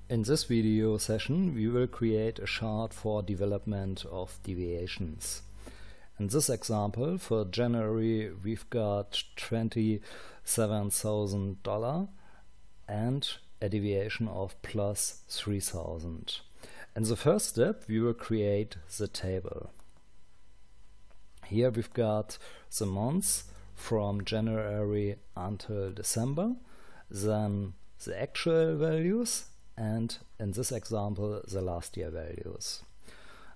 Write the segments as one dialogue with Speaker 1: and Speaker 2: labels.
Speaker 1: In this video session we will create a chart for development of deviations. In this example, for January we've got $27,000 and a deviation of plus 3,000. In the first step we will create the table. Here we've got the months from January until December, then the actual values, and in this example the last year values.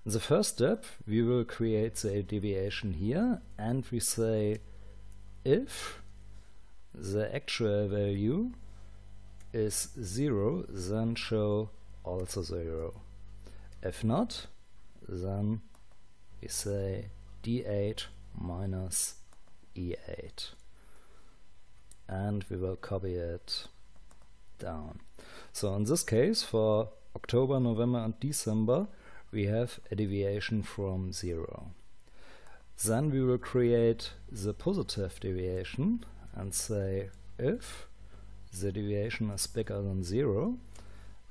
Speaker 1: In the first step we will create the deviation here, and we say if the actual value is 0, then show also 0. If not, then we say D8 minus E8, and we will copy it down. So in this case, for October, November and December we have a deviation from 0. Then we will create the positive deviation and say if the deviation is bigger than 0,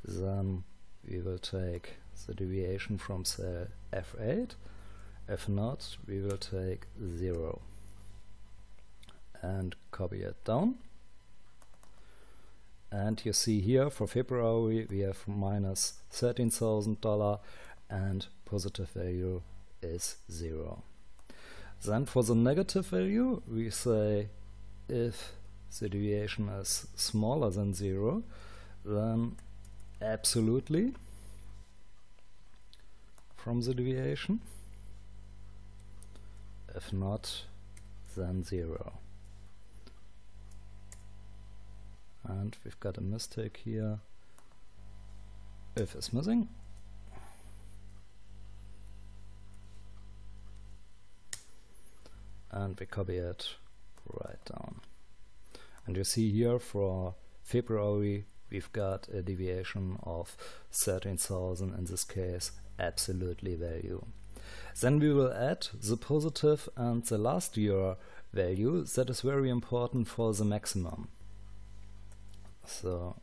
Speaker 1: then we will take the deviation from cell F8. If not, we will take 0 and copy it down. And you see here for February we have minus $13,000 and positive value is 0. Then for the negative value we say if the deviation is smaller than 0, then absolutely from the deviation. If not, then 0. And we've got a mistake here. If is missing. And we copy it right down. And you see here for February we've got a deviation of 13,000, in this case absolutely value. Then we will add the positive and the last year value. That is very important for the maximum. So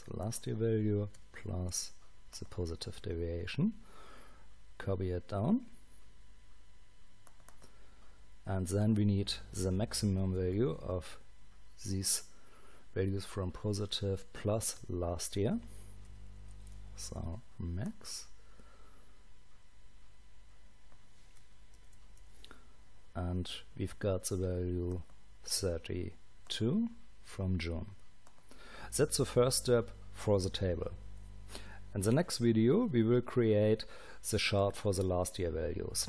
Speaker 1: the last year value plus the positive deviation. Copy it down. And then we need the maximum value of these values from positive plus last year. So max. And we've got the value 32 from June. That's the first step for the table. In the next video we will create the chart for the last year values.